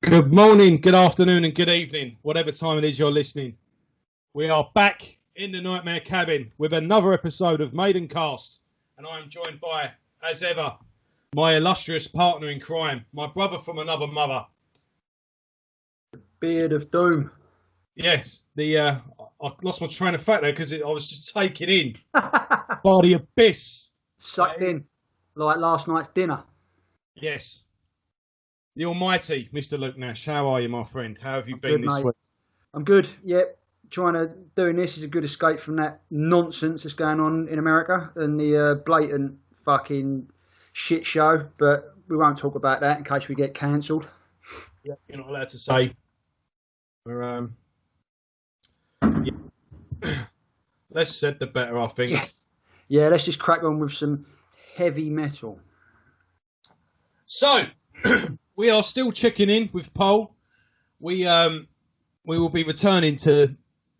Good morning, good afternoon, and good evening, whatever time it is you're listening. We are back in the Nightmare Cabin with another episode of Maidencast, and I am joined by, as ever, my illustrious partner in crime, my brother from another mother. Beard of Doom. Yes, I lost my train of thought there because I was just taken in by the abyss. Sucked in, like last night's dinner. Yes. The almighty Mr. Luke Nash. How are you, my friend? How have you been this week? I'm good, yep. Doing this is a good escape from that nonsense that's going on in America and the blatant fucking shit show, but we won't talk about that in case we get cancelled. Yeah, you're not allowed to say. We're, less said the better, I think. Yeah, let's just crack on with some heavy metal. So, we are still checking in with Paul. We will be returning to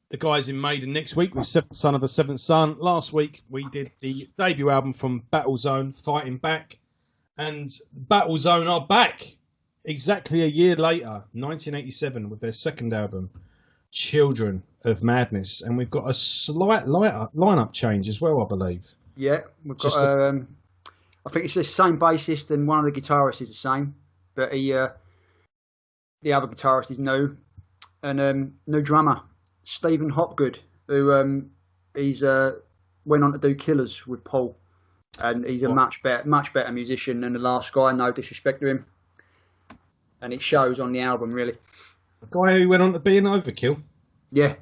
the guys in Maiden next week with Seventh Son of a Seventh Son. Last week we did the debut album from Battlezone, Fighting Back, and Battlezone are back exactly a year later, 1987, with their second album, Children of Madness, and we've got a slight lineup change as well, I believe. Yeah, we've got. I think it's the same bassist, and one of the guitarists is the same, but the other guitarist is new, and new drummer Stephen Hopgood, who he's went on to do Killers with Paul, and he's a much better musician than the last guy. No disrespect to him, and it shows on the album really. The guy who went on to be an Overkill. Yeah,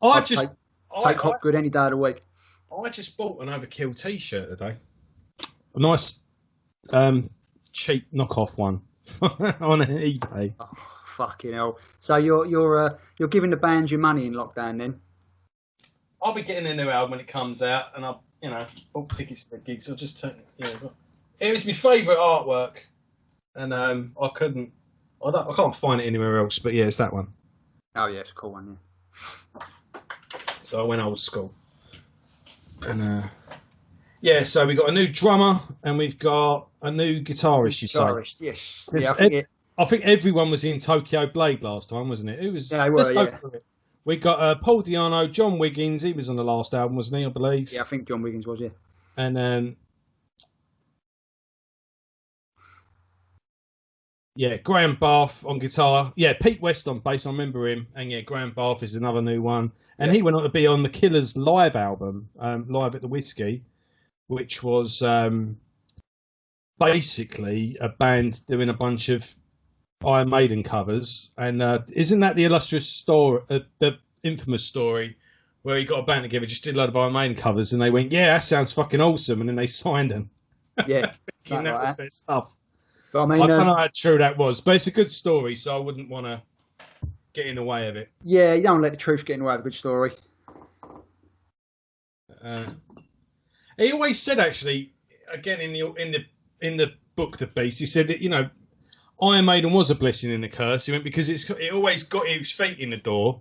I'd take Hopgood any day of the week. I just bought an Overkill T-shirt today. A nice, cheap knockoff one on eBay. Oh, fucking hell! So you're giving the band your money in lockdown then? I'll be getting a new album when it comes out, and I'll bought tickets to the gigs. I'll just turn it was my favourite artwork, and I can't find it anywhere else. But yeah, it's that one. Oh yeah, it's a cool one. Yeah. So I went old school, and so we got a new drummer and we've got a new guitarist. Yes. Yeah, I think everyone was in Tokyo Blade last time, wasn't it? It was. Yeah, they were. Yeah. We got Paul Dianno, John Wiggins. He was on the last album, wasn't he? I believe. Yeah, I think John Wiggins was. Yeah. And Graham Barth on guitar. Yeah, Pete West on bass. I remember him. And yeah, Graham Barth is another new one. And he went on to be on the Killers live album, Live at the Whiskey, which was basically a band doing a bunch of Iron Maiden covers. And isn't that the illustrious story, the infamous story, where he got a band together, just did a load of Iron Maiden covers, and they went, "Yeah, that sounds fucking awesome," and then they signed them. Yeah, that was their stuff. But I mean, I don't know how true that was, but it's a good story, so I wouldn't want to get in the way of it. Yeah, you don't let the truth get in the way of a good story. He always said, actually, again in the book, The Beast, he said that Iron Maiden was a blessing and a curse. He went because it always got his feet in the door,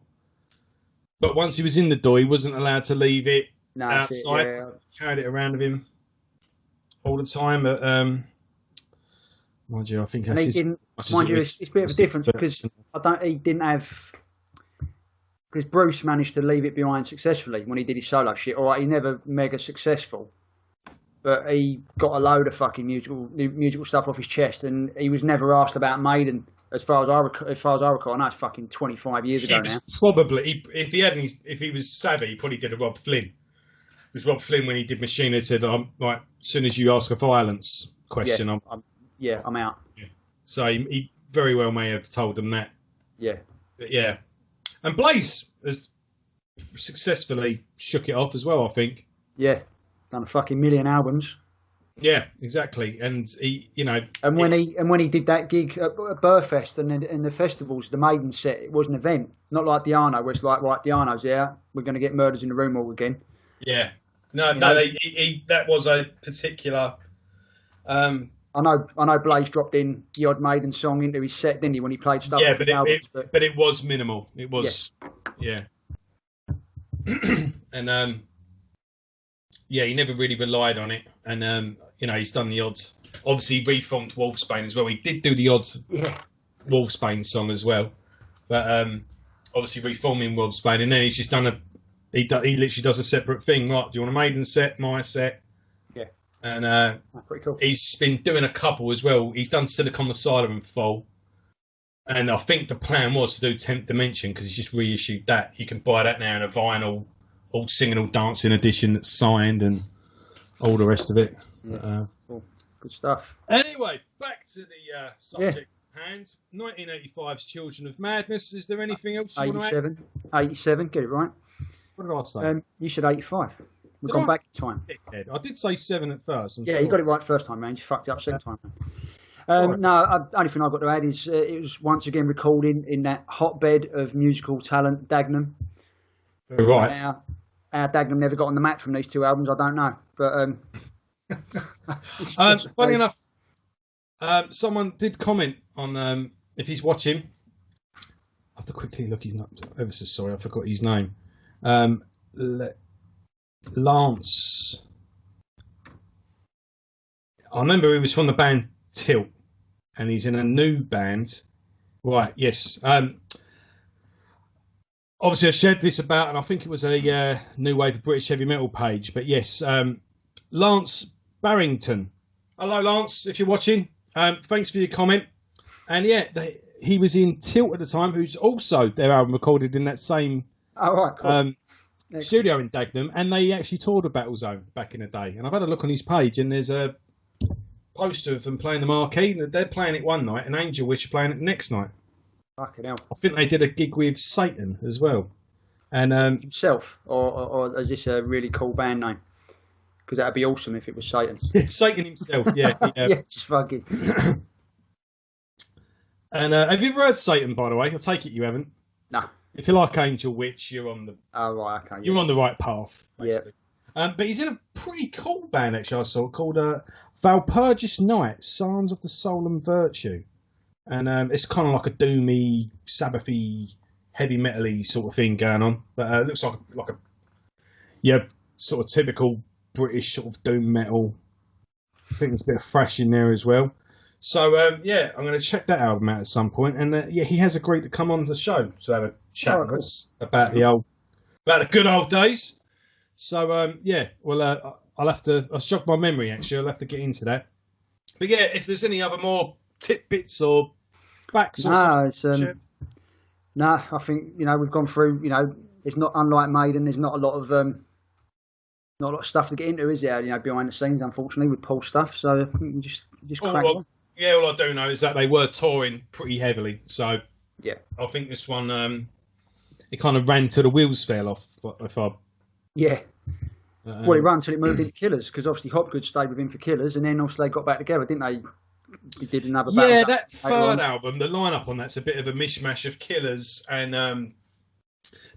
but once he was in the door, he wasn't allowed to leave it outside. Carried it around with him all the time. But mind you, I think that's it's a bit of a difference because because Bruce managed to leave it behind successfully when he did his solo shit. All right, he never mega successful, but he got a load of fucking musical stuff off his chest, and he was never asked about Maiden. As far as I recall, I know it's fucking 25 years ago now. Probably, if he was savvy, he probably did a Rob Flynn. It was Rob Flynn when he did Machine Head said, "I'm like, as soon as you ask a violence question, I'm out." Yeah. So he very well may have told them that. Yeah. But yeah. And Blaze has successfully shook it off as well, I think. Yeah. Done a fucking million albums. Yeah, exactly. And he, And when he did that gig at Burfest and in the festivals, the Maiden set, it was an event. Not like Dianno, where it's like, right, Dianno's here, we're going to get Murders in the Room all again. Yeah. That was a particular... I know Blaze dropped in the odd Maiden song into his set, didn't he, when he played stuff off his albums. But it was minimal. It was, yeah. And, he never really relied on it. And, he's done the odds. Obviously, he reformed Wolfsbane as well. He did do the odds Wolfsbane song as well. But obviously reforming Wolfsbane, and then he's just done he literally does a separate thing. Right, do you want a Maiden set, my set? Yeah. And pretty cool. He's been doing a couple as well. He's done Silicon Asylum full. And I think the plan was to do 10th Dimension because he's just reissued that. You can buy that now in a vinyl, all singing, all dancing edition that's signed and all the rest of it. Yeah. Cool. Good stuff. Anyway, back to the subject at hand. 1985's Children of Madness. Is there anything else you want to add? 87, get it right. What did I say? You said 85. We've gone back in time. Dickhead. I did say 7 at first. Yeah, you got it right first time, man. You fucked it up second time, man. No, only thing I've got to add is it was once again recording in that hotbed of musical talent, Dagenham. Right. How Dagenham never got on the map from these two albums, I don't know. But funny enough, someone did comment on if he's watching. I have to quickly look. He's not ever so sorry. I forgot his name. Lance. I remember he was from the band Tilt, and he's in a new band. Right, yes. Obviously, I shared this about, and I think it was a New Wave of British Heavy Metal page, but yes, Lance Barrington. Hello, Lance, if you're watching. Thanks for your comment. And yeah, he was in Tilt at the time, who's also their album recorded in that same cool. studio in Dagenham, and they actually toured a Battlezone back in the day. And I've had a look on his page, and there's a poster of them playing the Marquee. They're playing it one night, and Angel Witch are playing it the next night. Fucking hell. I think they did a gig with Satan as well. And himself, or is this a really cool band name? Because that'd be awesome if it was Satan. Satan himself, yeah. Yes, fucking. And have you ever heard Satan, by the way? I take it you haven't. No. If you like Angel Witch, you're on the. Oh right, okay. You're on the right path. Basically. Yeah. But he's in a pretty cool band actually. I saw called Valpurgis Night, Signs of the Soul and Virtue, and it's kind of like a doomy, Sabbathy, heavy metal-y sort of thing going on. But it looks like a sort of typical British sort of doom metal. I think there's a bit of thrash in there as well. So I'm going to check that album out at some point. And he has agreed to come on the show to have a chat with us about the good old days. So I'll jog my memory actually. I'll have to get into that. But yeah, if there's any other more tidbits or facts or something. No, I think we've gone through. It's not unlike Maiden. There's not a lot of stuff to get into, is there? Behind the scenes, unfortunately, with Paul stuff. So just crack on. Yeah, all I do know is that they were touring pretty heavily. So yeah, I think this one it kind of ran till the wheels fell off. Yeah. Well, it ran till it moved into Killers because obviously Hopgood stayed with him for Killers, and then also they got back together, didn't they? They did another. Yeah, that third album, the lineup on that's a bit of a mishmash of Killers, and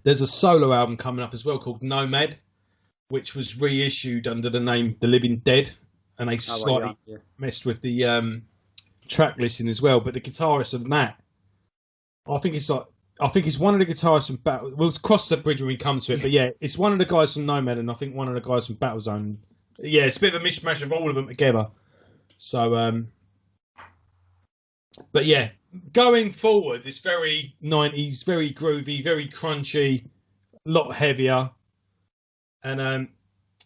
there's a solo album coming up as well called Nomad, which was reissued under the name The Living Dead, and they slightly messed with the track listing as well. But the guitarist of that, I think it's one of the guitarists from Battle. We'll cross the bridge when we come to it. But yeah, it's one of the guys from Nomad, and I think one of the guys from Battlezone. Yeah, it's a bit of a mishmash of all of them together. So, but yeah, going forward, it's very 90s, very groovy, very crunchy, a lot heavier, and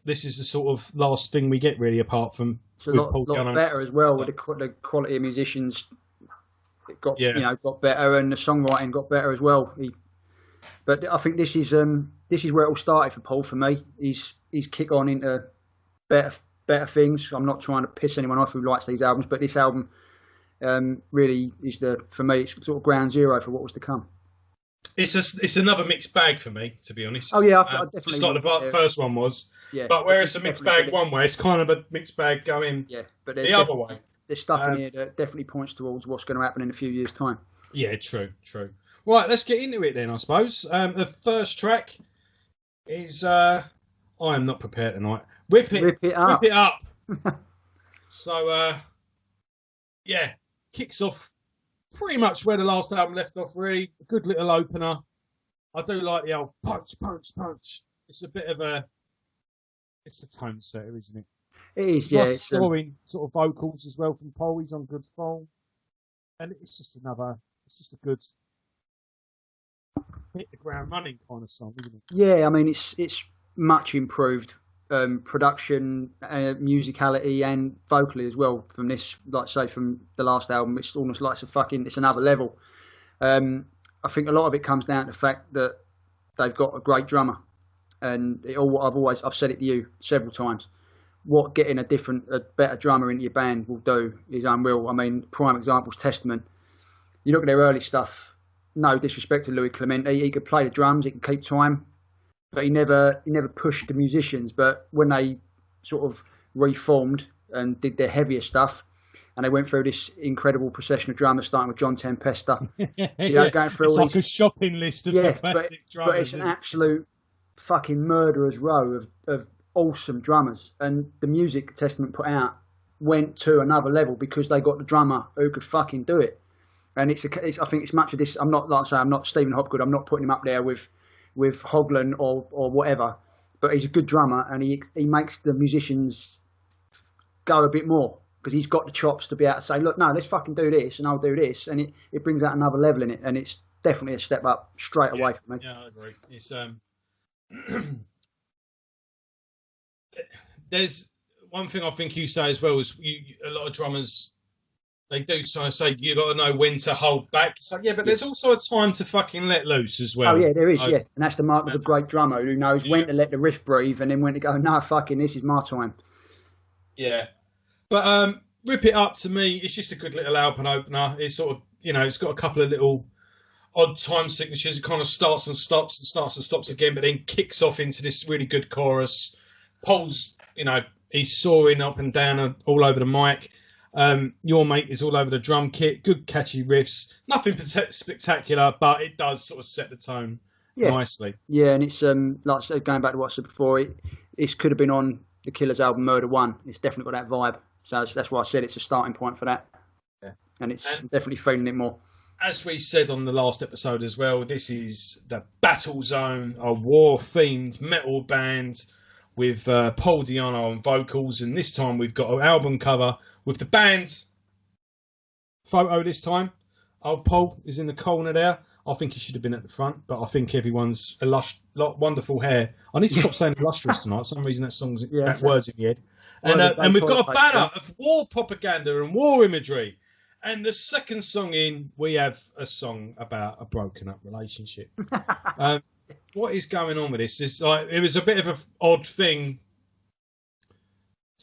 this is the sort of last thing we get really, apart from it's a lot better as well with the quality of musicians. It got got better, and the songwriting got better as well. But I think this is where it all started for Paul. For me, he's kicked on into better things. I'm not trying to piss anyone off who likes these albums, but this album really is for me. It's sort of ground zero for what was to come. It's another mixed bag for me, to be honest. Oh yeah, I definitely. Just like the first one was. Yeah, but where it's a mixed bag one way, it's kind of a mixed bag going the other way. There's stuff in here that definitely points towards what's going to happen in a few years' time. Yeah, true. Right, let's get into it then, I suppose. The first track is I am not prepared tonight. Whip it up. So, kicks off pretty much where the last album left off, really. A good little opener. I do like the old punch. It's a bit of it's a tone setter, isn't it? It is, yeah. It's scoring sort of vocals as well from Paul. He's on good form. And it's just another It's just a good hit the ground running kind of song, isn't it? Yeah, I mean it's much improved production, musicality, and vocally as well from this. Like say from the last album, it's almost like it's another level. I think a lot of it comes down to the fact that they've got a great drummer, and I've said it to you several times. What getting a better drummer into your band will do is unreal. I mean, prime example is Testament. You look at their early stuff. No disrespect to Louis Clemente, he could play the drums, he could keep time, but he never pushed the musicians. But when they sort of reformed and did their heavier stuff, and they went through this incredible procession of drummers, starting with John Tempesta. Going through it's all like a shopping list of classic drummers. But it's an absolute fucking murderer's row of awesome drummers. And the music Testament put out went to another level because they got the drummer who could fucking do it. And I think it's much of this. I'm not Stephen Hopgood. I'm not putting him up there with Hoglan or whatever. But he's a good drummer, and he makes the musicians go a bit more. Because he's got the chops to be able to say, look, no, let's fucking do this, and I'll do this, and it brings out another level in it, and it's definitely a step up straight away for me. Yeah, I agree. It's there's one thing I think you say as well is a lot of drummers they do so say you got to know when to hold back. So yeah, but there's also a time to fucking let loose as well. Oh yeah, there is. Yeah, and that's the mark of a great drummer who knows when to let the riff breathe and then when to go. No, fucking, this is my time. Yeah. But Rip It Up, to me, it's just a good little album opener. It's sort of, it's got a couple of little odd time signatures. It kind of starts and stops again, but then kicks off into this really good chorus. Paul's, he's soaring up and down all over the mic. Your Mate is all over the drum kit. Good catchy riffs. Nothing spectacular, but it does sort of set the tone nicely. Yeah, and it's, like I said, going back to what I said before, it could have been on the Killers album Murder One. It's definitely got that vibe. So that's why I said it's a starting point for that. Yeah. And it's definitely feeling it more. As we said on the last episode as well, this is the Battlezone, a war-themed metal band with Paul Dianno on vocals. And this time we've got an album cover with the band's photo this time. Old Paul is in the corner there. I think he should have been at the front, but I think everyone's wonderful hair. I need to stop saying illustrious tonight. For some reason that song's that word's in my head. And we've got a banner of war propaganda and war imagery. And the second song in, we have a song about a broken up relationship. What is going on with this? It was a bit of an odd thing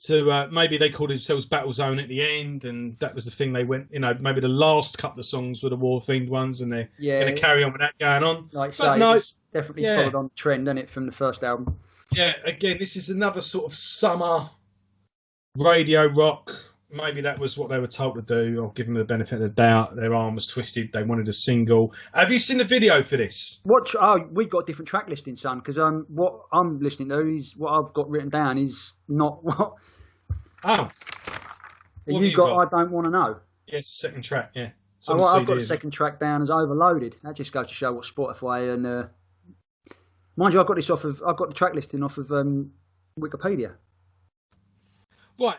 to maybe they called themselves Battlezone at the end, and that was the thing they went. Maybe the last couple of songs were the war themed ones, and they're going to carry on with that going on. Like say, it's definitely followed on the trend, isn't it, from the first album? Yeah. Again, this is another sort of summer radio rock. Maybe that was what they were told to do. I'll give them the benefit of the doubt. Their arm was twisted. They wanted a single. Have you seen the video for this? We've got different track listings, son. Because what I'm listening to is what I've got written down is not what. Oh. You got. I don't want to know. Yeah, it's the second track. Yeah. I've got the second track down as Overloaded. That just goes to show what Spotify and mind you, I've got the track listing off of Wikipedia. Right.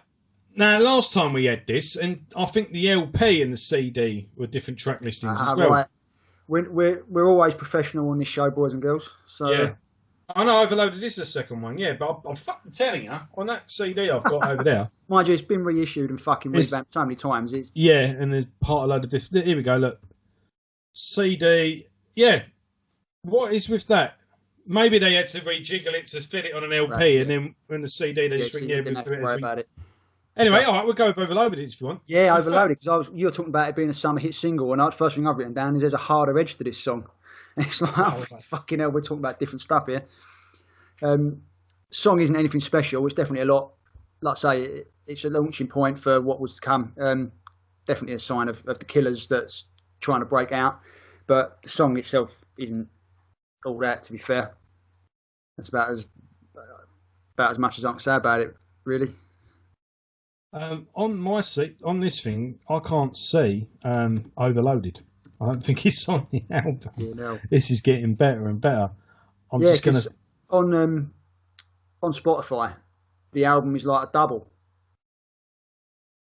Now, last time we had this, and I think the LP and the CD were different track listings as well. Right. We're always professional on this show, boys and girls. So yeah. I know Overloaded is the second one, yeah, but I'm fucking telling you, on that CD I've got over there. Mind you, it's been reissued and fucking revamped so many times. And there's part of a load of this. Here we go, look. CD, yeah. What is with that? Maybe they had to rejiggle it to fit it on an LP, and then when the CD they just didn't have to worry about it. Anyway, all right, we'll go with Overloaded if you want. Yeah, Overloaded, because you're talking about it being a summer hit single, and the first thing I've written down is there's a harder edge to this song. And it's like, fucking hell, we're talking about different stuff here. Song isn't anything special. It's definitely a lot, like I say, it's a launching point for what was to come. Definitely a sign of the Killers that's trying to break out. But the song itself isn't all that, to be fair. That's about as much as I can say about it, really. On my seat, on this thing, I can't see Overloaded. I don't think it's on the album. Yeah, no. This is getting better and better. I'm just going to... On Spotify, the album is like a double.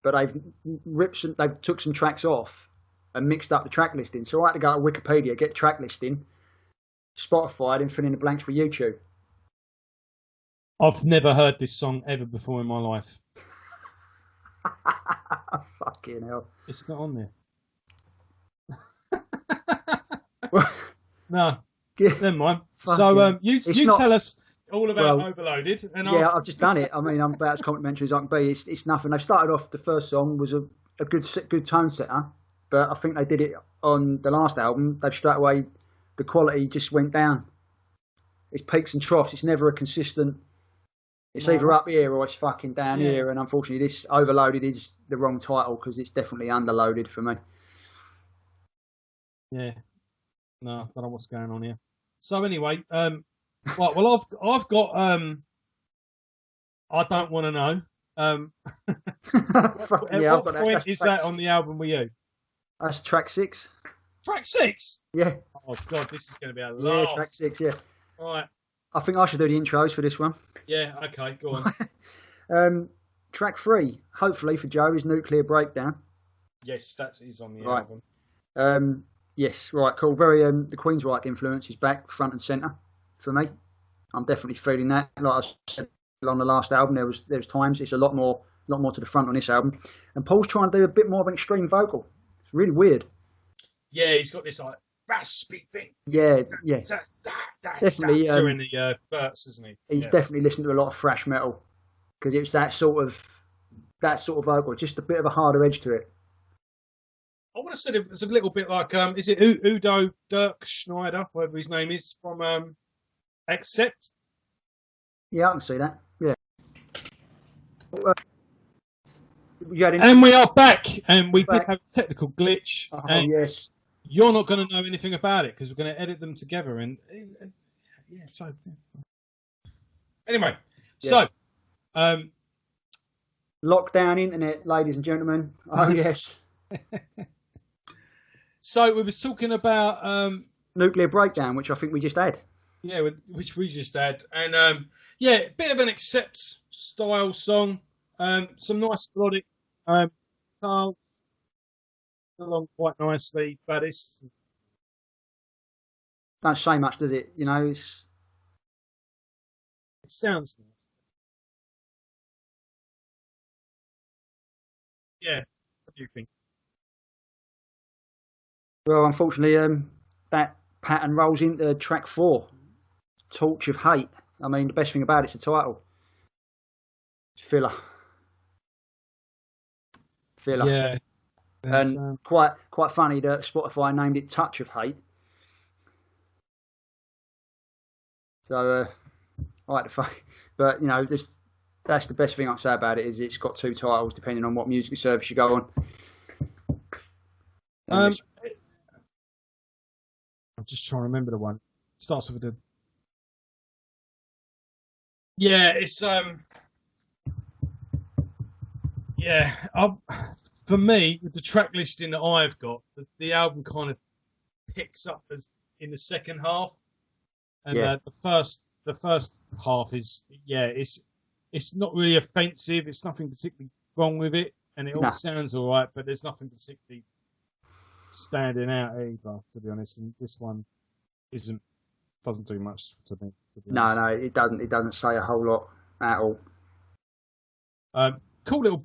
But they've took some tracks off and mixed up the track listing. So I had to go to Wikipedia, get track listing, Spotify, and fill in the blanks for YouTube. I've never heard this song ever before in my life. Fucking hell. It's not on there. No, never mind. So you tell us all about Overloaded. And I've just done it. I mean, I'm about as complimentary as I can be. It's nothing. They started off, the first song was a good tone setter, but I think they did it on the last album. They've straight away, the quality just went down. It's peaks and troughs. It's never a consistent. It's either up here or it's fucking down here. And unfortunately, this Overloaded is the wrong title because it's definitely underloaded for me. Yeah. No, I don't know what's going on here. So anyway, right, well, I've got I don't want to know. What point is that on the album with you? That's track 6. Track 6? Yeah. Oh god, this is going to be a lot. Yeah, track 6. Yeah. Right. I think I should do the intros for this one. Yeah. Okay. Go on. Track 3, hopefully for Joe, is Nuclear Breakdown. Yes, that is on the album. Yes, right, cool. Very the Queensryche influence is back front and centre for me. I'm definitely feeling that. Like I said on the last album, there was times it's a lot more to the front on this album. And Paul's trying to do a bit more of an extreme vocal. It's really weird. Yeah, he's got this like raspy thing. Yeah. Definitely during the bursts, isn't he? He's definitely listened to a lot of thrash metal because it's that sort of vocal, just a bit of a harder edge to it. I would have said it was a little bit like, is it Udo Dirk Schneider, whatever his name is, from Accept? Yeah, I can see that. Yeah. And we are back, and we did have a technical glitch. Oh, yes. You're not going to know anything about it because we're going to edit them together. And anyway, so lockdown internet, ladies and gentlemen. Oh yes. So we was talking about Nuclear Breakdown, which I think we just had. Yeah, which we just had, and a bit of an Accept style song. Some nice melodic guitars along quite nicely, but it's don't say much, does it? You know, it sounds nice. Yeah, what do you think? Well, unfortunately, that pattern rolls into track 4, Torch of Hate. I mean, the best thing about it's the title. It's filler. Yeah. And quite funny that Spotify named it Touch of Hate. So, I like the fact, but you know, that's the best thing I can say about it is it's got 2 titles depending on what music service you go on. I'm just trying to remember the one. It starts with the. Yeah, it's for me, with the track listing that I've got, the album kind of picks up as in the second half, and the first half is it's not really offensive. It's nothing particularly wrong with it, and it all sounds all right, but there's nothing particularly standing out either, to be honest. And this one doesn't do much to me. No, it doesn't. It doesn't say a whole lot at all. Cool little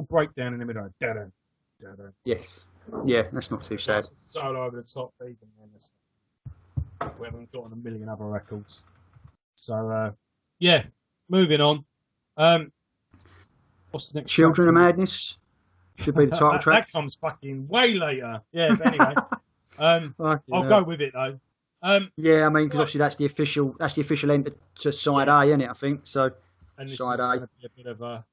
breakdown in the middle. Da-da. Yes. Yeah, that's not too sad. Solo over the top, even we haven't got on a million other records. So, moving on. What's the next? Children of Madness should be the title track. That comes fucking way later. Yeah, but anyway. I'll go with it though. Yeah, I mean, because obviously that's the official enter to side A, isn't it? I think so. And this side is going to be a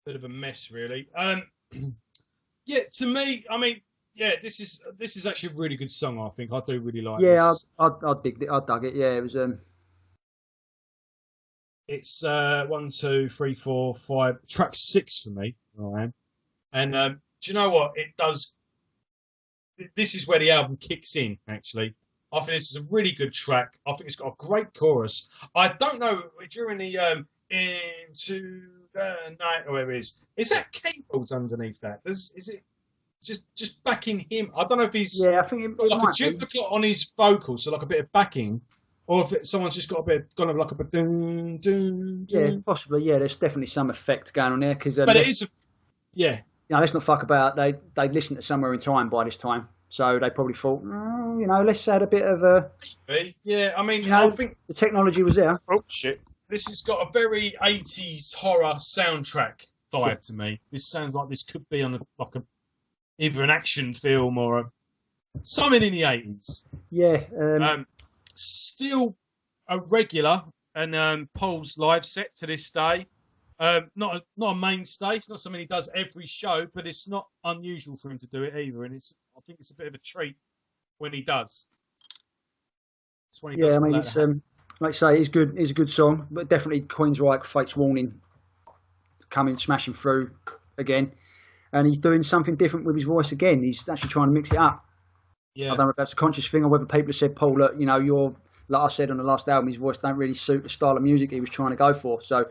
bit of a mess, really. To me, I mean, this is actually a really good song. I think I do really like. Yeah, this. I dig it. I dug it. Yeah, it was. It's 1, 2, 3, 4, 5. Track 6 for me, right? And do you know what it does? This is where the album kicks in. Actually, I think this is a really good track. I think it's got a great chorus. I don't know during the Into the Night or whatever it is that keyboards underneath that? Is it? just backing him. I don't know if he's I think it got like a might be. duplicate on his vocals, so like a bit of backing, or if someone's just got a bit kind of like a bit dun, dun, dun. Yeah, possibly. Yeah, there's definitely some effect going on there because. But it is, yeah. You know, let's not fuck about. They listened to Somewhere in Time by this time, so they probably thought, you know, let's add a bit of a. Yeah, I mean, I think the technology was there. Oh shit! This has got a very 80s horror soundtrack vibe to me. This sounds like this could be on either an action film or something in the 80s. Yeah. Still a regular and Paul's live set to this day. Not a mainstay. It's not something he does every show, but it's not unusual for him to do it either. And I think it's a bit of a treat when he does. When he does, I mean, it's like I say, it's good. It's a good song, but definitely Queensryche, Fate's Warning, coming smashing through again, and he's doing something different with his voice again. He's actually trying to mix it up. Yeah. I don't know if that's a conscious thing or whether people have said, Paul, look, you know, you're like I said on the last album, his voice don't really suit the style of music he was trying to go for. So.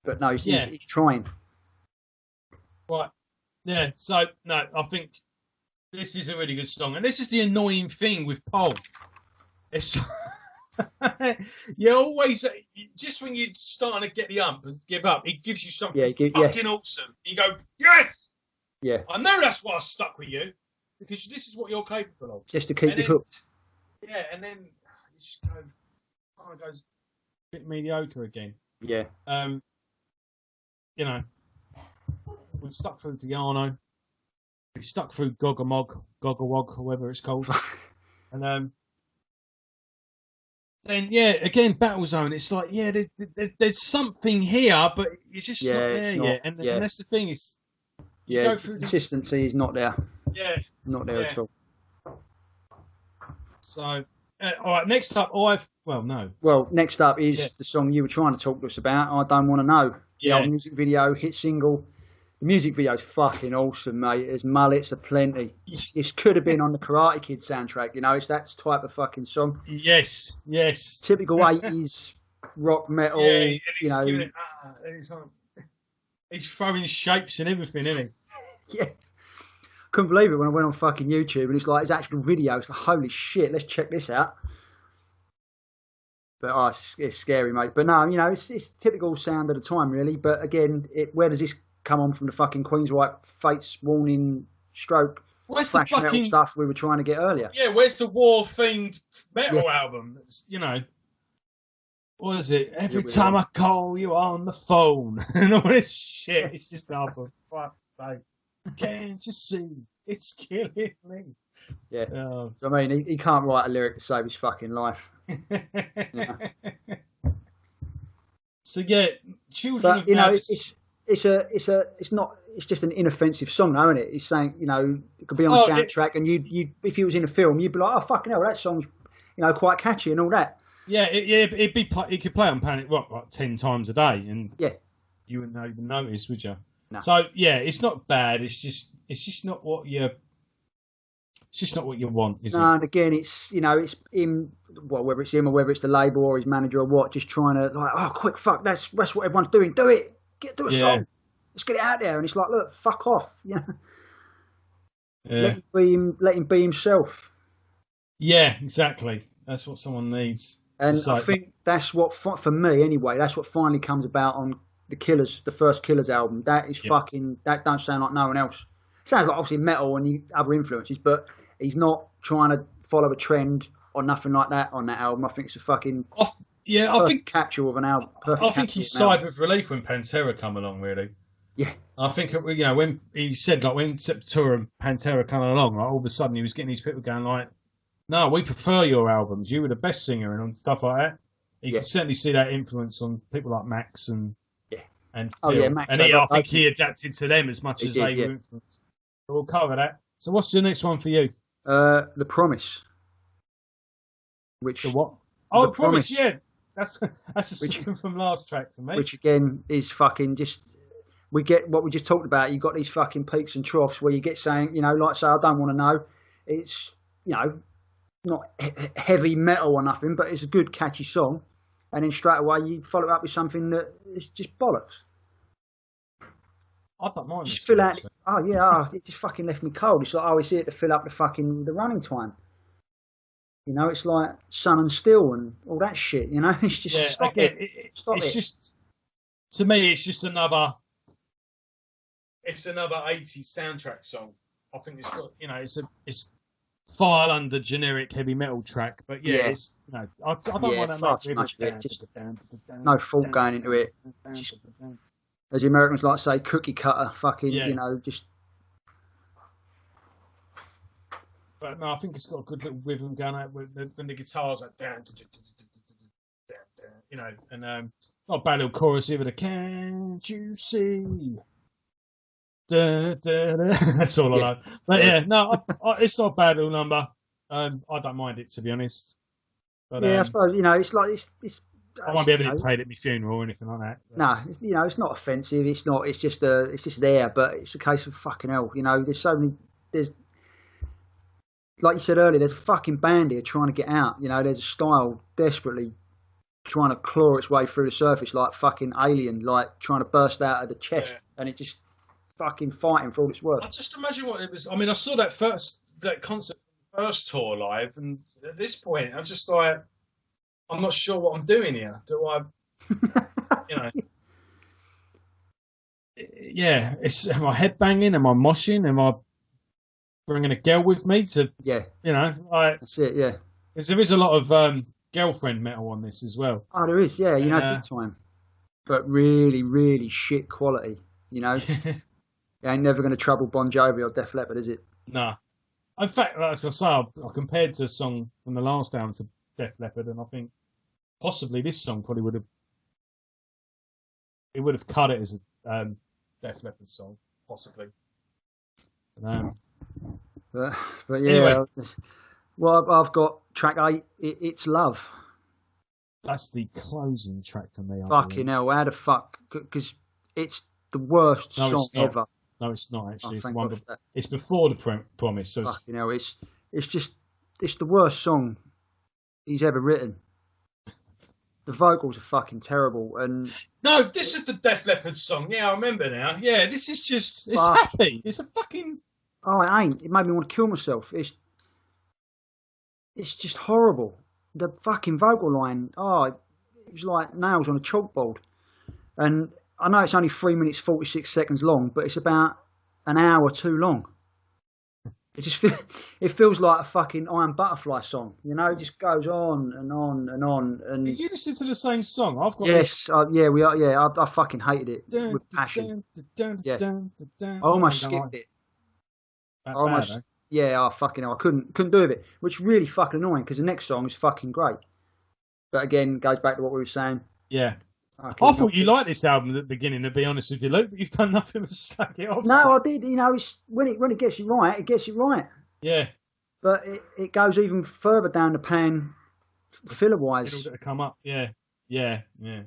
But no, he's trying. Right. Yeah, so, no, I think this is a really good song. And this is the annoying thing with Paul. It's you always, just when you're starting to get the ump and give up, it gives you something fucking awesome. You go, yes! Yeah. I know that's why I stuck with you, because this is what you're capable of. Just to keep you hooked. Yeah, and then you just go, it goes a bit mediocre again. Yeah. You know, we stuck through Dianno, we stuck through Gogawog, whatever it's called, and then again Battlezone. It's like there's something here, but it's just not there yet, and that's the thing is, the consistency is not there. Yeah, not there at all. So, all right, next up, next up is the song you were trying to talk to us about. I Don't Want to Know. The old music video, hit single. The music video is fucking awesome, mate. There's mullets aplenty. This could have been on the Karate Kid soundtrack, you know. It's that type of fucking song. Yes. Typical 80s rock metal. Yeah, you know. He's throwing shapes and everything, isn't he? Yeah. Couldn't believe it when I went on fucking YouTube and it's like his actual video. It's like, holy shit, let's check this out. But it's scary, mate. But no, you know, it's typical sound of the time, really. But again, where does this come on from the fucking Queensryche Fate's Warning stroke thrash metal stuff we were trying to get earlier? Yeah, where's the war-themed metal album? It's, you know, what is it? Every time I call you on the phone and all this shit, it's just for fuck's sake. Can't you see? It's killing me. Yeah. So, I mean, he can't write a lyric to save his fucking life. So children. But you know, it's just an inoffensive song, though, isn't it? It's saying, you know, it could be on a soundtrack, and you if you was in a film, you'd be like, oh fucking hell, that song's, you know, quite catchy and all that. Yeah, it could play on Panic Rock like 10 times a day, and you wouldn't even notice, would you? No. So it's not bad. It's just not what you. It's just not what you want, is it? No, and again, it's, you know, it's him. Well, whether it's him or whether it's the label or his manager or what, just trying to like, oh, quick, fuck, that's what everyone's doing. Do it, do a song. Let's get it out there. And it's like, look, fuck off. Yeah. Let him be himself. Yeah, exactly. That's what someone needs. And I think that's what, for me anyway, that's what finally comes about on the first Killers album. That is fucking. That don't sound like no one else. Sounds like obviously metal and other influences, but he's not trying to follow a trend or nothing like that on that album. I think it's a fucking I think capture of an album. I think he sighed with relief when Pantera come along. Really, yeah. I think when he said like when Sepultura and Pantera come along, like all of a sudden he was getting these people going like, "No, we prefer your albums. You were the best singer," and stuff like that. You can certainly see that influence on people like Max and Phil. Max. And I think he adapted to them as much as they were influenced. We'll cover that. So what's the next one for you? The Promise. Which the what? Oh, the Promise. Yeah, that's a second from last track for me. Which again is fucking just. We get what we just talked about. You've got these fucking peaks and troughs where you get saying, you know, like say, I don't want to know. It's, you know, not heavy metal or nothing, but it's a good catchy song. And then straight away you follow it up with something that is just bollocks. I don't mind. Just fill out. Oh yeah, it just fucking left me cold. It's like, oh, it's here to fill up the running time. You know, it's like Sun and Steel and all that shit. You know, it's just stop it. Stop it. It's just, to me, it's just another. It's another 80s soundtrack song. I think it's got, it's file under generic heavy metal track, but it's, I don't want to much of it. Just no thought going into it. Just, as the Americans like to say, cookie cutter. Fucking, just. But no, I think it's got a good little rhythm going out when the guitar's like down, and not a bad little chorus here, but can't you see? That's all I know. But it's not a bad little number. I don't mind it, to be honest. But, I suppose it's like it's. I won't be able to play it at my funeral or anything like that. But. No, it's not offensive. It's not. It's just there. But it's a case of fucking hell. There's so many. There's. Like you said earlier, there's a fucking band here trying to get out. There's a style desperately trying to claw its way through the surface like fucking alien, like trying to burst out of the chest, and it just fucking fighting for all it's worth. I just imagine what it was. I mean, I saw that concert, first tour live, and at this point, I'm just like, I'm not sure what I'm doing here. Do I, am I headbanging? Am I moshing? Am I bringing a girl with me to, that's it, yeah. Because there is a lot of girlfriend metal on this as well. Oh, there is, yeah, big time. But really, really shit quality, You ain't never going to trouble Bon Jovi or Def Leppard, is it? No. In fact, as I say, I compared to a song from the last album to Def Leppard, and I think possibly this song probably would have cut it as a Def Leppard song, possibly. But yeah, anyway. Well, I've got track 8. It's Love. That's the closing track for me. Fucking hell! How the fuck? Because it's the worst song ever. No, it's not actually. It's before the Promise. So fucking hell! It's the worst song he's ever written. The vocals are fucking terrible. And no, this is the Def Leppard song. Yeah, I remember now. Yeah, this is just happy. It's a fucking. Oh, it ain't. It made me want to kill myself. It's just horrible. The fucking vocal line. Oh, it was like nails on a chalkboard. And I know it's only 3 minutes 46 seconds long, but it's about an hour too long. It just feels like a fucking Iron Butterfly song. It just goes on and on and on. And you listen to the same song? I've got we are. Yeah, I fucking hated it with passion. I almost skipped it. Almost. Fucking hell, I couldn't do it, which is really fucking annoying because the next song is fucking great. But again, goes back to what we were saying. Yeah. I thought you liked this album at the beginning, to be honest with you, Luke, but you've done nothing but slack it off. No, I did. It's when it gets it right, it gets it right. Yeah. But it goes even further down the pan, filler-wise. It'll come up. Yeah. And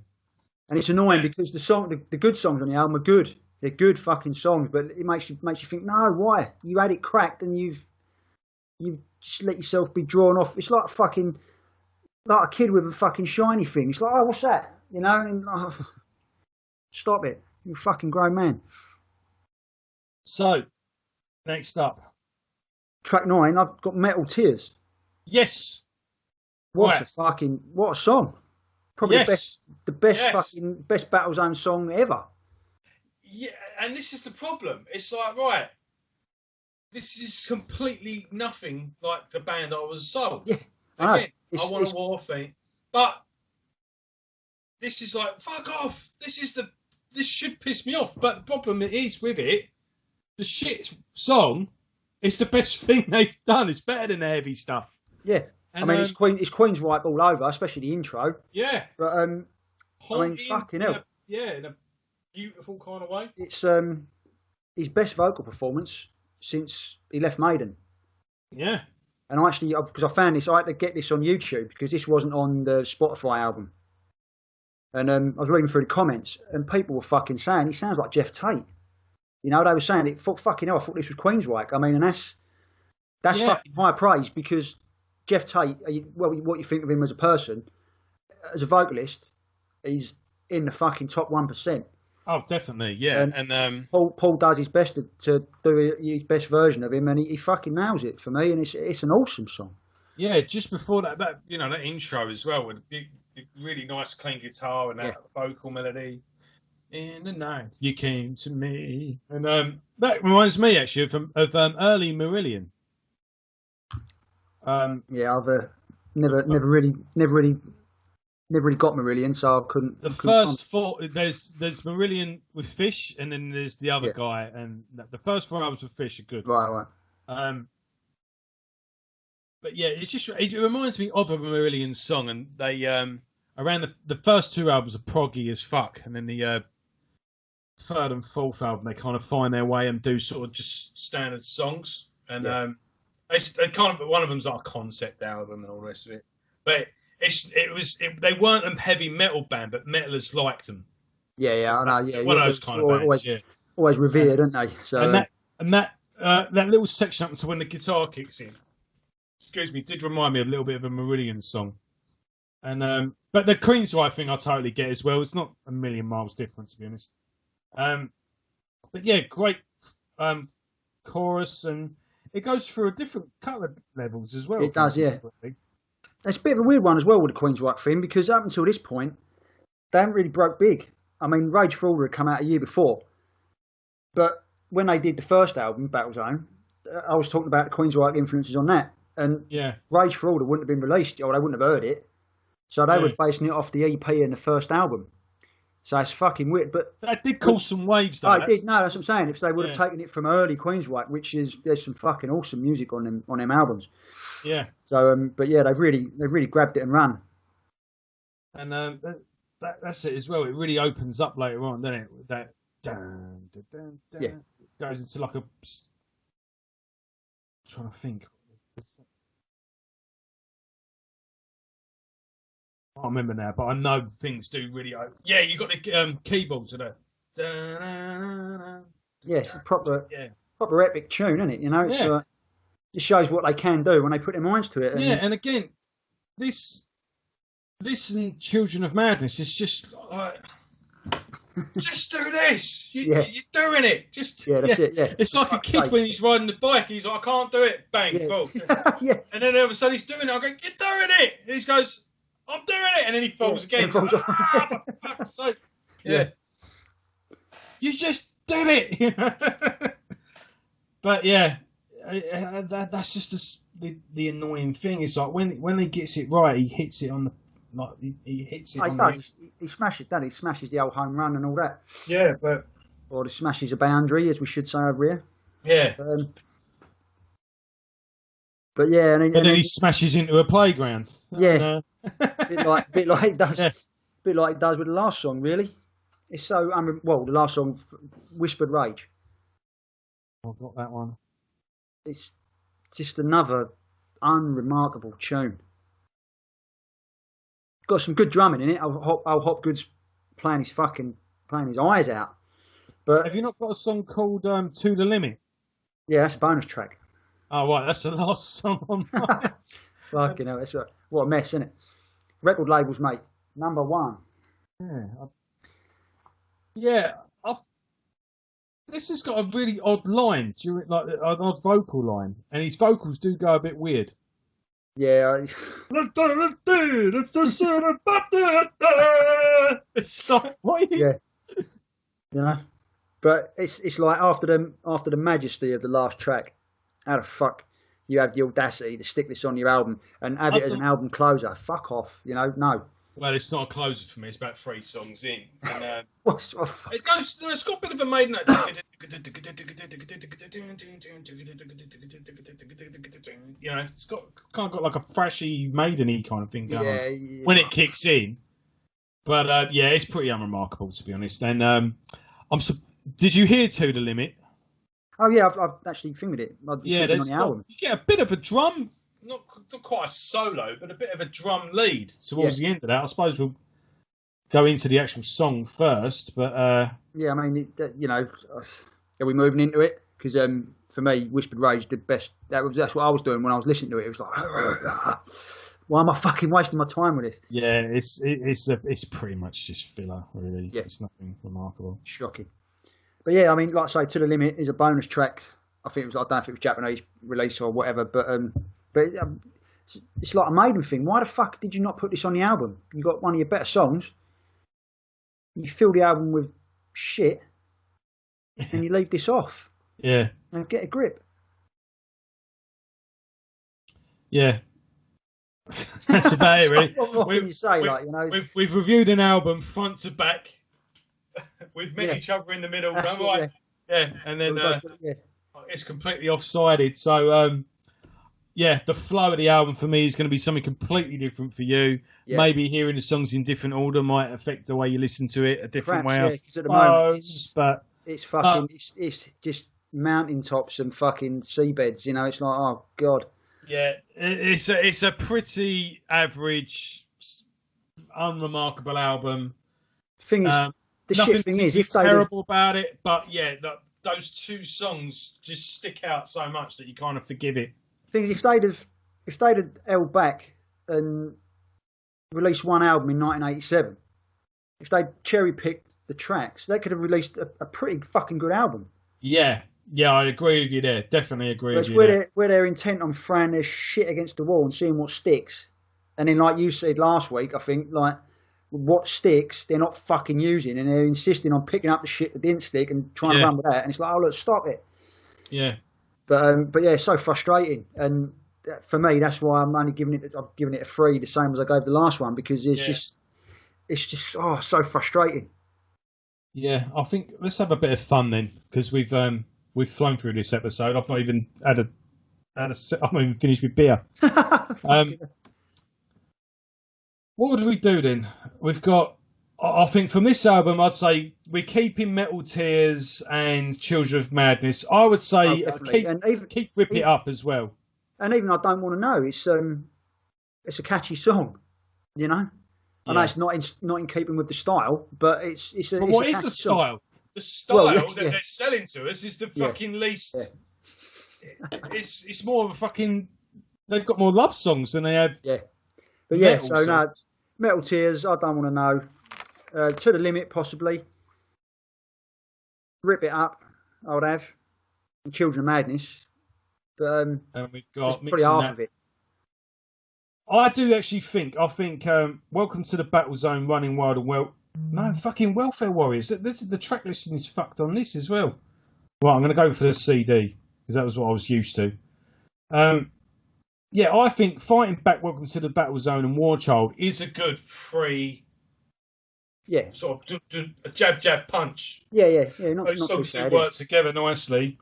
it's annoying because the good songs on the album are good. They're good fucking songs, but it makes you think, no, why? You had it cracked and you've just let yourself be drawn off. It's like a kid with a fucking shiny thing. It's like, oh, what's that? And stop it. You're a fucking grown man. So, next up. Track 9, I've got Metal Tears. Yes. What a song. Probably the best Battlezone song ever. Yeah, and this is the problem. It's like, right, this is completely nothing like the band I was sold. Yeah, I want a war thing, but this is like, fuck off. This should piss me off. But the problem is with it, the shit song is the best thing they've done. It's better than the heavy stuff. Yeah, and, it's Queensryche all over, especially the intro. Yeah, but fucking hell. In a beautiful kind of way. It's his best vocal performance since he left Maiden. Yeah. And because I found this, I had to get this on YouTube because this wasn't on the Spotify album. And I was reading through the comments, and people were fucking saying he sounds like Jeff Tate. They were saying it. Fucking hell, I thought this was Queensryche. I mean, and that's fucking high praise because Jeff Tate. What you think of him as a person, as a vocalist, he's in the fucking top 1%. Oh, definitely, yeah. And Paul does his best to do his best version of him, and he fucking nails it for me. And it's an awesome song. yeah, just before that that intro as well with a really nice clean guitar and that vocal melody. In the night, you came to me, and that reminds me actually of early Marillion. I've never really got Marillion, so I couldn't. First four, there's Marillion with Fish, and then there's the other guy, and the first 4 albums with Fish are good. Right. But yeah, it reminds me of a Marillion song, and they around the first 2 albums are proggy as fuck, and then the third and fourth album they kind of find their way and do sort of just standard songs, and they kind of, one of them's our concept album and all the rest of it, but they weren't a heavy metal band, but metalers liked them. Yeah, I know. Yeah, one of those kind of bands. Always revered, aren't they? So and that little section up until when the guitar kicks in, excuse me, did remind me a little bit of a Marillion song. And but the Queensryche thing I totally get as well. It's not a million miles different, to be honest. But yeah, great chorus, and it goes through a different couple of levels as well. It does, yeah. It's a bit of a weird one as well with the Queensryche thing, because up until this point, they haven't really broke big. I mean, Rage for Order had come out a year before, but when they did the first album, Battlezone, I was talking about the Queensryche influences on that, and Rage for Order wouldn't have been released, or they wouldn't have heard it, so they were basing it off the EP and the first album. So it's fucking weird, but that did cause some waves. Though. I did. No, that's what I'm saying. If they would have taken it from early Queensryche, there's some fucking awesome music on them albums. Yeah. So, but yeah, they've really grabbed it and run. And that's it as well. It really opens up later on, doesn't it? That goes into like a. I'm trying to think. I can't remember now, but I know things do really. Yeah, you got the keyboards of that. Yes, proper epic tune, isn't it? You know, it's it shows what they can do when they put their minds to it. And again, this and Children of Madness is just like, just do this. You're doing it. Just that's it. Yeah, it's like a kid when he's riding the bike. He's like, I can't do it. Bang, fall. And then all of a sudden he's doing it. I go, you're doing it. And he goes, I'm doing it, and then he falls again. For fuck's sake. You just did it. But yeah, that's just the annoying thing. It's like when he gets it right, he hits it on the he hits it. He smashes that. He smashes the old home run and all that. Yeah, or he smashes a boundary, as we should say over here. Yeah. But yeah, and then he smashes into a playground. Yeah. bit like it does with the last song, really. It's so the last song, Whispered Rage. I've got that one. It's just another unremarkable tune. Got some good drumming in it. Old Hopgood's playing his eyes out. But have you not got a song called To the Limit? Yeah, that's a bonus track. Oh right, that's the last song on mine. Fucking hell, that's what a mess, isn't it? Record labels, mate. Number 1. Yeah. This has got a really odd line during, like an odd vocal line, and his vocals do go a bit weird. Yeah. It's like, what are you? Yeah. You know, but it's like after the majesty of the last track, how the fuck you have the audacity to stick this on your album and have it as an album closer? Fuck off, you know? No. Well, it's not a closer for me. It's about 3 songs in. And, it's got a bit of a Maiden. You know, it's got kind of got like a thrashy Maiden-y kind of thing going when it kicks in. But it's pretty unremarkable, to be honest. And did you hear To the Limit? Oh yeah, I've actually fingered it. On the album. You get a bit of a drum. Not quite a solo, but a bit of a drum lead towards the end of that. I suppose we'll go into the actual song first, but yeah, I mean, are we moving into it? Because for me, Whispered Rage did best. That's what I was doing when I was listening to it. It was like, Why am I fucking wasting my time with this? Yeah, it's pretty much just filler, really. Yeah. It's nothing remarkable. Shocking. But yeah, I mean, like I say, To the Limit is a bonus track. I don't know if it was Japanese release or whatever, but it's like a Maiden thing. Why the fuck did you not put this on the album? You got one of your better songs. You fill the album with shit, and you leave this off. Yeah. Now get a grip. Yeah. That's about it, really. What can you say? We've reviewed an album front to back with each other in the middle. And then it's completely off-sided. So, the flow of the album for me is going to be something completely different for you. Yeah. Maybe hearing the songs in different order might affect the way you listen to it a different way. Because at the moment, it's just mountaintops and fucking seabeds. You know, it's like, oh god. Yeah, it's a pretty average, unremarkable album. The shit thing is, if terrible about it, but those two songs just stick out so much that you kind of forgive it. Thing is, if they'd have held back and released one album in 1987, if they'd cherry picked the tracks, they could have released a pretty fucking good album. Yeah, I agree with you there. Definitely agree with you where they're intent on throwing their shit against the wall and seeing what sticks. And then, like you said last week, I think, like, what sticks, they're not fucking using, and they're insisting on picking up the shit that didn't stick and trying to run with that. And it's like, oh, look, stop it. Yeah. But yeah, it's so frustrating. And for me, that's why I'm giving it a 3, the same as I gave the last one, because it's just so frustrating. Yeah, I think let's have a bit of fun then, because we've flown through this episode. I've not even I've not even finished with beer. What would we do then? We've got, I think from this album, I'd say we're keeping Metal Tears and Children of Madness. I would say keep Rip It Up as well. And even I Don't Want to Know, it's a catchy song, you know. I know it's not in keeping with the style, but it's a. But what is the style? Song. The style that they're selling to us is the fucking least. Yeah. It's more of a fucking. They've got more love songs than they have. Yeah, but Metal Tears. I Don't Want to Know. To the Limit, possibly. Rip It Up. I would have. And Children of Madness. But and we've got probably half of it. I do actually think. Welcome to the Battlezone, Running Wild and Well. No, fucking Welfare Warriors. This is the track listing is fucked on this as well. Right, I'm going to go for the CD because that was what I was used to. I think Fighting Back, Welcome to the Battlezone and War Child is a good free. Yeah. Sort of a jab punch. Yeah. Those songs do work together nicely.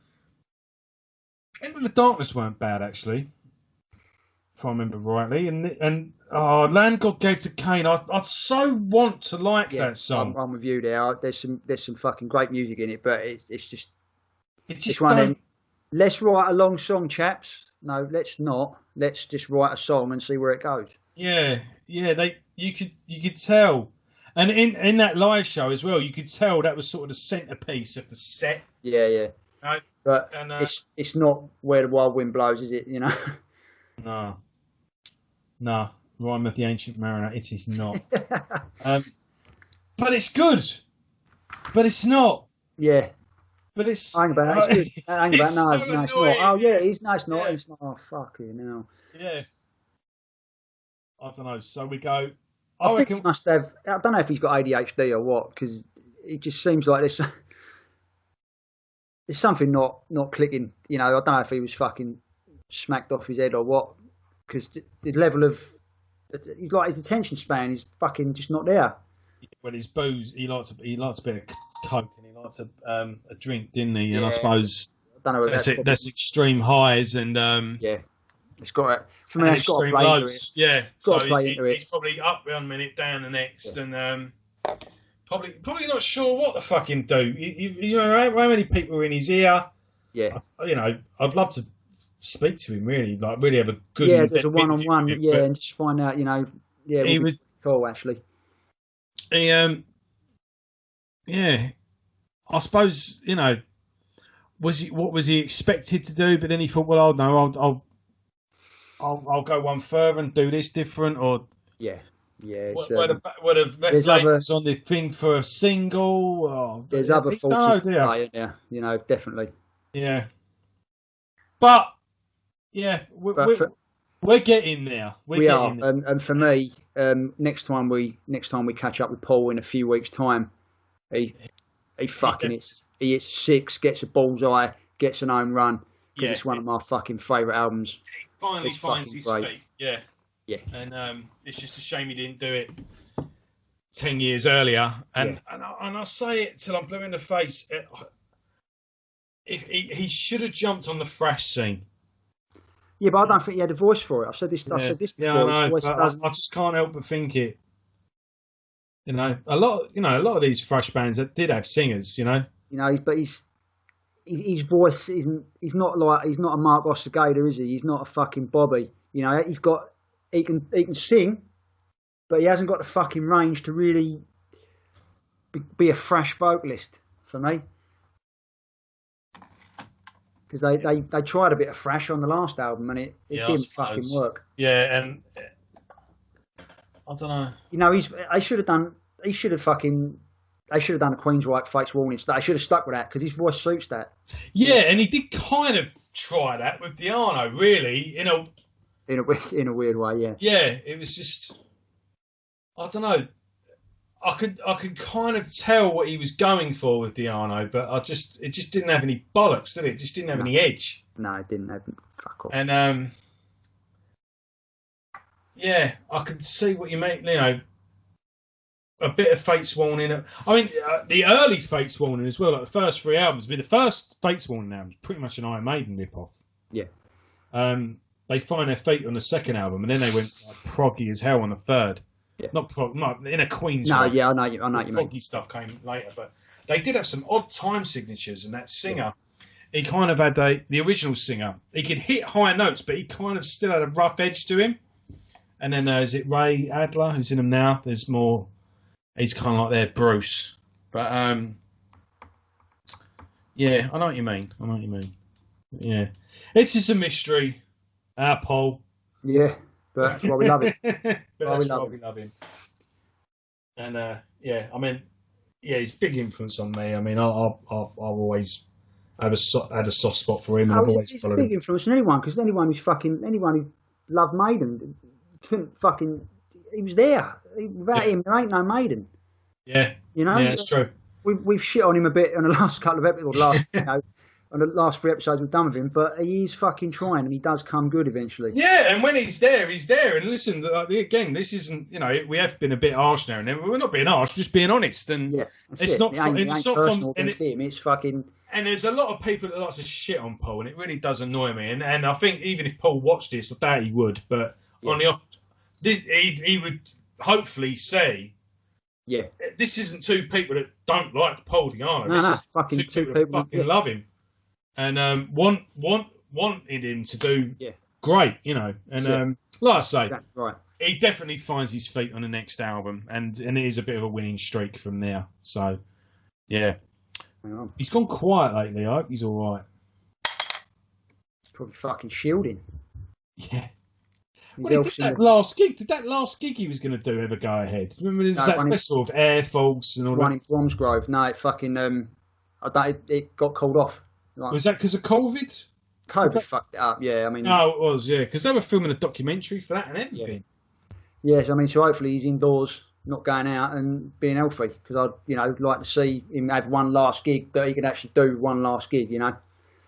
Into the Darkness weren't bad actually, if I remember rightly. And Land God Gave to Cain. I so want to like that song. I'm with you there. There's some fucking great music in it, but it's just one of them. Let's write a long song, chaps. No, let's not. Let's just write a song and see where it goes. Yeah. You could tell, and in that live show as well, you could tell that was sort of the centerpiece of the set. Yeah. Right? But it's not Where the Wild Wind Blows, is it? You know. No. Rhyme of the Ancient Mariner. It is not. But it's good. But it's not. Yeah. But it's. Hang about. It's good. Hang about. No, it's not. Oh yeah, it's not. Yeah. It's not. Oh fuck you now. Yeah. I don't know. So we go. I think he must have. I don't know if he's got ADHD or what, because it just seems like there's something not clicking. You know, I don't know if he was fucking smacked off his head or what, because the level of he's like his attention span is fucking just not there. Well, his booze, he likes a bit of coke and he likes a drink, didn't he? And I suppose I don't know that's extreme highs and it's got for me. It's got to play lows. Into it. Yeah, so he's probably up 1 minute, down the next, and probably not sure what to fucking do. You know how many people are in his ear? Yeah, I'd love to speak to him really have a good there's a one-on-one and just find out he was cool actually. I suppose what was he expected to do? But then he thought, well, I'll I'll go one further and do this different, or yeah. What have there's other on the thing for a single? Or, there's other forces to play in there, you know, definitely. Yeah, but yeah, we're getting there. We are, and for me, next time we catch up with Paul in a few weeks' time, he hits 6, gets a bullseye, gets an home run. Yeah, it's one of my fucking favourite albums. He finally finds his feet. Yeah. Yeah, and it's just a shame he didn't do it 10 years earlier. And I say it till I'm blue in the face. If he should have jumped on the thrash scene. Yeah, but I don't think he had a voice for it. I've said this before. Yeah, I know, I just can't help but think it. You know, a lot of these thrash bands that did have singers. You know, but his voice isn't. He's not a Mark Ossegada, is he? He's not a fucking Bobby. You know, he can sing, but he hasn't got the fucking range to really be a thrash vocalist for me. Because they tried a bit of thrash on the last album and it didn't fucking work. Yeah, and I don't know. You know, they should have done a Queensryche Fates Warning. They should have stuck with that because his voice suits that. Yeah, and he did kind of try that with Dianno, really, in a weird way, yeah. Yeah, it was just, I don't know. I could kind of tell what he was going for with Dianno, but it just didn't have any bollocks, did it? It just didn't have any edge. No, it didn't have. Fuck off. And yeah, I could see what you mean. You know, a bit of Fates Warning. I mean, the early Fates Warning as well. Like the first 3 albums. I mean, the first Fates Warning album was pretty much an Iron Maiden rip-off. Yeah. They find their feet on the second album, and then they went like, proggy as hell on the third. Yeah. Not in a Queen's. No, yeah, I know you mean. Proggy stuff came later, but they did have some odd time signatures, and that singer, he kind of had the original singer. He could hit higher notes, but he kind of still had a rough edge to him. And then is it Ray Adler who's in them now? There's more. He's kind of like their Bruce, but yeah, I know what you mean. Yeah, it's just a mystery. Paul. Yeah, but that's why we love it. That's why we love him. And yeah, I mean, yeah, he's a big influence on me. I mean, I've always had a soft spot for him. And I've always followed him. He's a big influence on anyone because anyone who loved Maiden couldn't fucking. He was there. Without him, there ain't no Maiden. Yeah, you know. Yeah, that's true. We've shit on him a bit on the last couple of episodes, on the last 3 episodes we've done with him, but he is fucking trying, and he does come good eventually. Yeah, and when he's there, he's there. And listen, again, this isn't, we have been a bit harsh now and then. We're not being harsh, we're just being honest. And yeah, it's not personal against him. It's fucking. And there's a lot of people that like to shit on Paul, and it really does annoy me. And I think even if Paul watched this, I doubt he would. But on the off, he would hopefully say, yeah, this isn't 2 people that don't like Paul Dianno. No, fucking 2 people that fucking love him. And wanted him to do great, And like I say, right. He definitely finds his feet on the next album, and it is a bit of a winning streak from there. So, yeah, he's gone quiet lately. I hope he's all right. Probably fucking shielding. Yeah. Well, did that last gig he was going to do ever go ahead? Remember there was that festival of Air Force and all that? One in Bromsgrove. No, it fucking it got called off. Like, was that because of COVID? COVID fucked it up. Yeah, I mean. No, it was. Yeah, because they were filming a documentary for that and everything. Yes, I mean, so hopefully he's indoors, not going out and being healthy. Because I'd like to see him have one last gig that he could actually do. One last gig,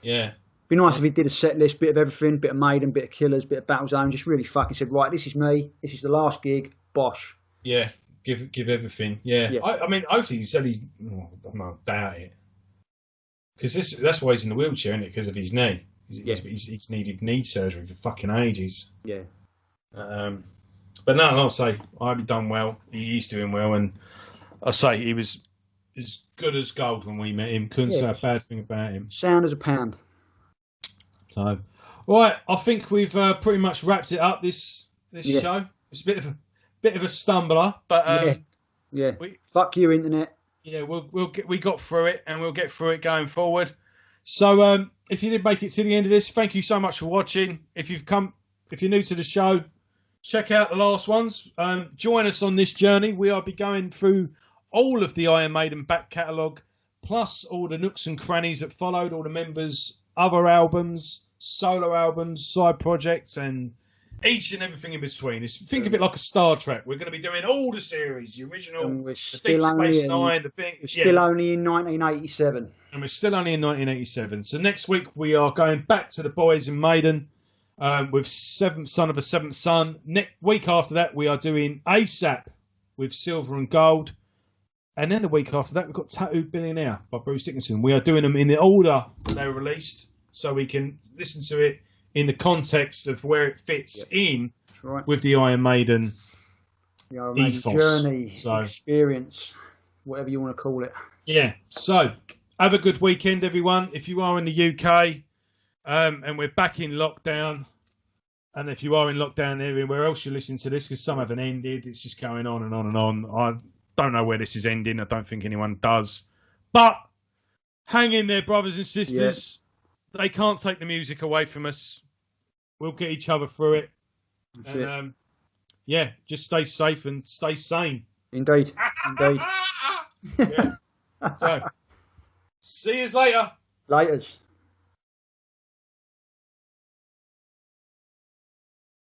Yeah. Be nice if he did a set list, bit of everything, bit of Maiden, bit of Killers, bit of Battlezone, just really fucking said, right, this is me, this is the last gig, bosh. Yeah, give everything. Yeah. I mean, hopefully he said I doubt it. Because that's why he's in the wheelchair, isn't it? Because of his knee. He's needed knee surgery for fucking ages. Yeah. But no, I'll say, I've done well. He's doing well, and I say he was as good as gold when we met him. Couldn't say a bad thing about him. Sound as a pound. So, right, I think we've pretty much wrapped it up. This show. It's a bit of a stumbler, but fuck you, internet. Yeah, we got through it, and we'll get through it going forward. So, if you did make it to the end of this, thank you so much for watching. If you've come if you're new to the show, check out the last ones. Join us on this journey. We'll be going through all of the Iron Maiden back catalogue, plus all the nooks and crannies that followed, all the members' other albums, solo albums, side projects, and each and everything in between. Think of it like a Star Trek. We're going to be doing all the series, the original, the Deep Space Nine, the thing. We're still only in 1987. And we're still only in 1987. So next week we are going back to the boys in Maiden with Seventh Son of a Seventh Son. Next week after that we are doing ASAP with Silver and Gold. And then the week after that we've got Tattooed Billionaire by Bruce Dickinson. We are doing them in the order that they were released so we can listen to it in the context of where it fits in with the Iron Maiden ethos. Journey, experience, whatever you want to call it. Yeah, so have a good weekend, everyone. If you are in the UK and we're back in lockdown, and if you are in lockdown everywhere else you're listening to this, because some haven't ended, it's just going on and on and on. I don't know where this is ending. I don't think anyone does. But hang in there, brothers and sisters. They can't take the music away from us. We'll get each other through it. That's it. Just stay safe and stay sane. Indeed. So, see you later. Laters.